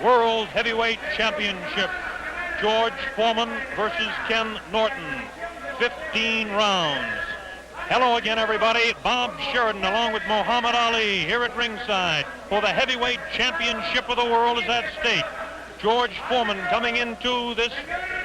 World Heavyweight Championship. George Foreman versus Ken Norton. 15 rounds. Hello again, everybody. Bob Sheridan along with Muhammad Ali here at ringside for the heavyweight championship of the world is at stake. George Foreman coming into this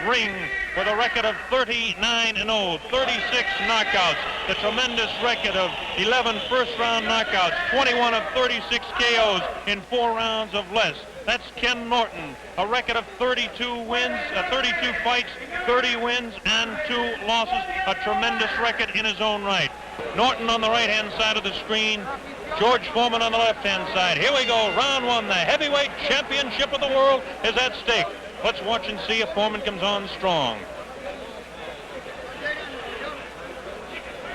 ring with a record of 39-0, 36 knockouts, the tremendous record of 11 first-round knockouts, 21 of 36 KOs in 4 rounds of less. That's Ken Norton, a record of 32 wins, 32 fights, 30 wins, and 2 losses, a tremendous record in his own right. Norton on the right-hand side of the screen, George Foreman on the left-hand side. Here we go, round 1. The heavyweight championship of the world is at stake. Let's watch and see if Foreman comes on strong.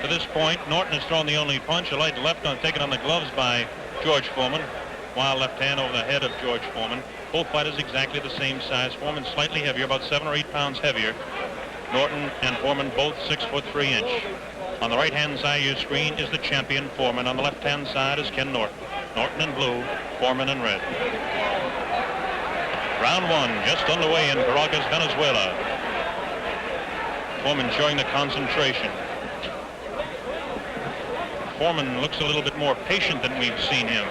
To this point, Norton has thrown the only punch, a light left on taken on the gloves by George Foreman. Wild left hand over the head of George Foreman. Both fighters exactly the same size. Foreman slightly heavier, about 7 or 8 pounds heavier. Norton and Foreman both 6'3". On the right-hand side of your screen is the champion, Foreman. On the left-hand side is Ken Norton. Norton in blue, Foreman in red. Round 1 just underway in Caracas, Venezuela. Foreman showing the concentration. Foreman looks a little bit more patient than we've seen him.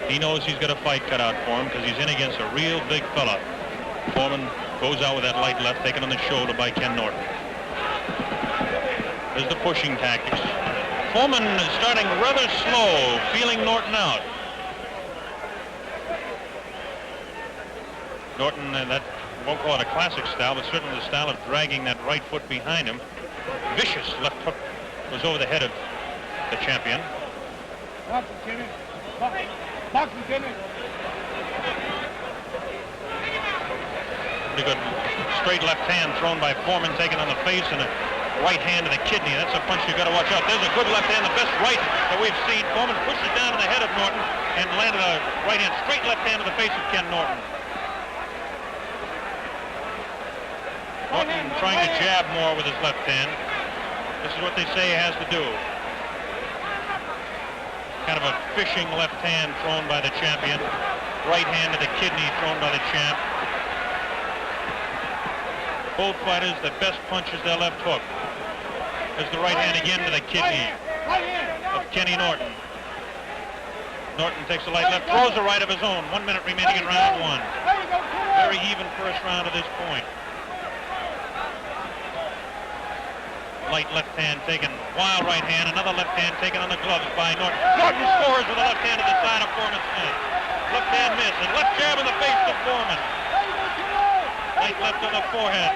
He knows he's got a fight cut out for him because he's in against a real big fella. Foreman goes out with that light left taken on the shoulder by Ken Norton. There's the pushing tactics. Foreman is starting rather slow, feeling Norton out. Norton, that won't call it a classic style, but certainly the style of dragging that right foot behind him. Vicious left hook was over the head of the champion. Boxing, Kenny. Boxing, Kenny. Pretty good straight left hand thrown by Foreman, taken on the face, and a right hand to the kidney. That's a punch you've got to watch out. There's a good left hand, the best right that we've seen. Foreman pushed it down in the head of Norton and landed a right hand, straight left hand to the face of Ken Norton. Norton trying to jab more with his left hand. This is what they say he has to do. Kind of a fishing left hand thrown by the champion. Right hand to the kidney thrown by the champ. Both fighters, the best punch is their left hook. There's the right hand again to the kidney of Kenny Norton. Norton takes a light left, throws a right of his own. 1 minute remaining in round 1. Very even first round to this point. Light left hand taken, wild right hand, another left hand taken on the gloves by Norton. Norton scores with a left hand to the side of Foreman's head. Left hand miss, and left jab in the face to Foreman. Light left on the forehead.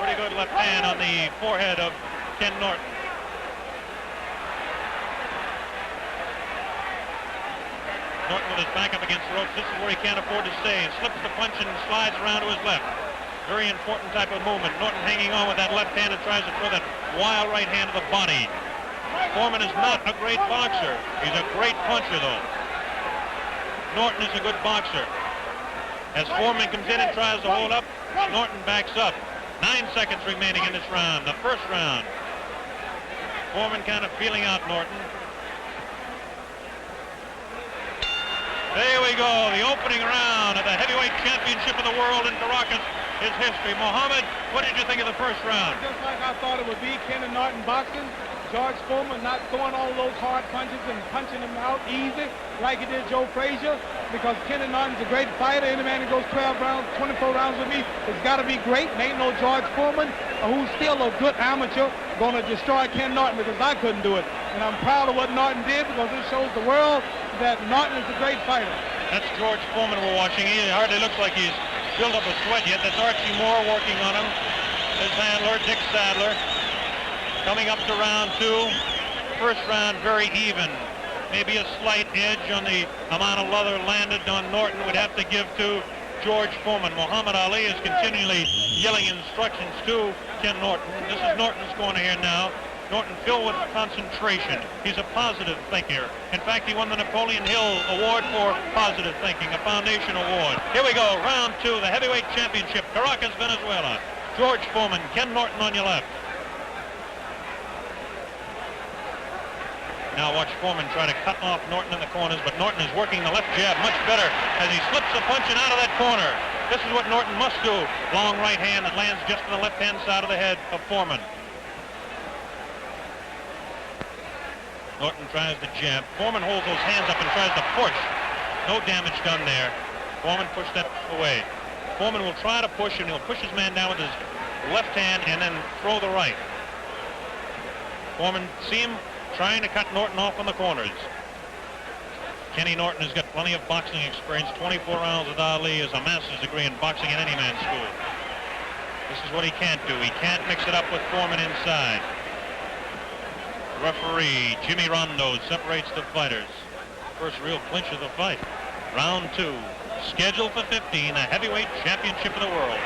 Pretty good left hand on the forehead of Ken Norton. Norton with his back up against the ropes. This is where he can't afford to stay. He slips the punch and slides around to his left. Very important type of movement. Norton hanging on with that left hand and tries to throw that wild right hand to the body. Foreman is not a great boxer. He's a great puncher, though. Norton is a good boxer. As Foreman comes in and tries to hold up, Norton backs up. 9 seconds remaining in this round, the first round. Foreman kind of feeling out Norton. There we go, the opening round of the heavyweight championship of the world in Caracas is history. Mohammed, what did you think of the first round? Just like I thought it would be, Ken and Norton boxing. George Foreman not throwing all those hard punches and punching them out easy like he did Joe Frazier, because Ken and Norton's a great fighter. Any man that goes 12 rounds, 24 rounds with me has got to be great. And ain't no George Foreman, who's still a good amateur, going to destroy Ken Norton, because I couldn't do it. And I'm proud of what Norton did, because it shows the world that Norton is a great fighter. That's George Foreman we're watching. He hardly looks like he's built up a sweat yet. That's Archie Moore working on him. His handler, Dick Sadler. Coming up to round 2. First round very even. Maybe a slight edge on the amount of leather landed on Norton would have to give to George Foreman. Muhammad Ali is continually yelling instructions to Ken Norton. This is Norton's corner here now. Norton filled with concentration. He's a positive thinker. In fact, he won the Napoleon Hill Award for positive thinking, a foundation award. Here we go, round 2, the heavyweight championship, Caracas, Venezuela. George Foreman, Ken Norton on your left. Now watch Foreman try to cut off Norton in the corners, but Norton is working the left jab much better as he slips the punching out of that corner. This is what Norton must do. Long right hand that lands just on the left-hand side of the head of Foreman. Norton tries to jab. Foreman holds those hands up and tries to push. No damage done there. Foreman pushed that away. Foreman will try to push, and he'll push his man down with his left hand and then throw the right. Foreman, see him trying to cut Norton off on the corners. Kenny Norton has got plenty of boxing experience. 24 rounds with Ali is a master's degree in boxing in any man's school. This is what he can't do. He can't mix it up with Foreman inside. Referee Jimmy Rondo separates the fighters. First real clinch of the fight. Round 2. Scheduled for 15, a heavyweight championship of the world.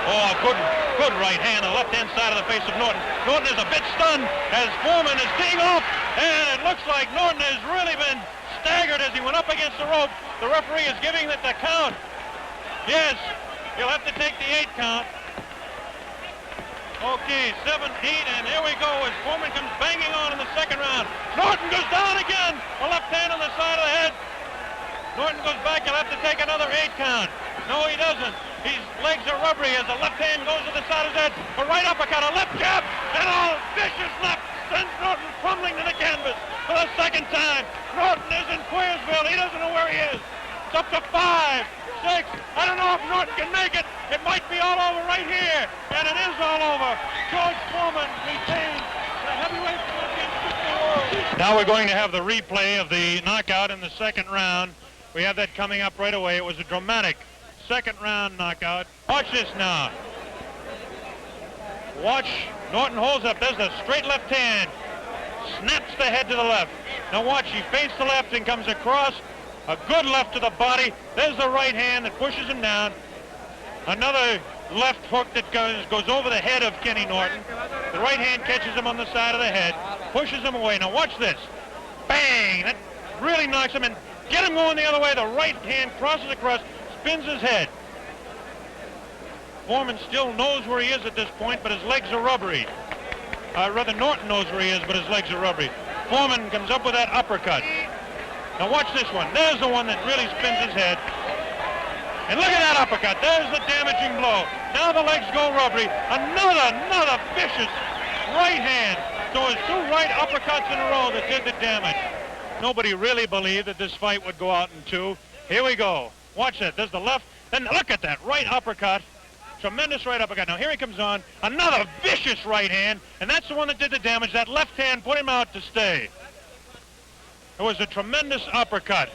Oh, good right hand on the left-hand side of the face of Norton. Norton is a bit stunned as Foreman is teeing off, and it looks like Norton has really been staggered as he went up against the rope. The referee is giving it the count. Yes, he'll have to take the 8 count. Okay, 7, 8, and here we go as Foreman comes banging on in the second round. Norton goes down again. The left hand on the side of the head. Norton goes back. He'll have to take another 8 count. No, he doesn't. His legs are rubbery as the left hand goes to the side of his head. A right uppercut, a left jab, and a vicious left sends Norton crumbling to the canvas for the second time. Norton is in Queersville. He doesn't know where he is. It's up to 5, 6. I don't know if Norton can make it. It might be all over right here, and it is all over. George Foreman retains the heavyweight championship of the world. Now we're going to have the replay of the knockout in the second round. We have that coming up right away. It was a dramatic second round knockout. Watch this now. Watch. Norton holds up. There's a straight left hand. Snaps the head to the left. Now watch. He feints the left and comes across. A good left to the body. There's the right hand that pushes him down. Another left hook that goes over the head of Kenny Norton. The right hand catches him on the side of the head. Pushes him away. Now watch this. Bang! That really knocks him in. Get him going the other way. The right hand crosses across. Spins his head. Foreman still knows where he is at this point, but his legs are rubbery. Rather, Norton knows where he is, but his legs are rubbery. Foreman comes up with that uppercut. Now watch this one. There's the one that really spins his head. And look at that uppercut. There's the damaging blow. Now the legs go rubbery. Another vicious right hand. So it's 2 right uppercuts in a row that did the damage. Nobody really believed that this fight would go out in 2. Here we go. Watch that. There's the left. Then look at that right uppercut. Tremendous right uppercut. Now here he comes on. Another vicious right hand. And that's the one that did the damage. That left hand put him out to stay. It was a tremendous uppercut.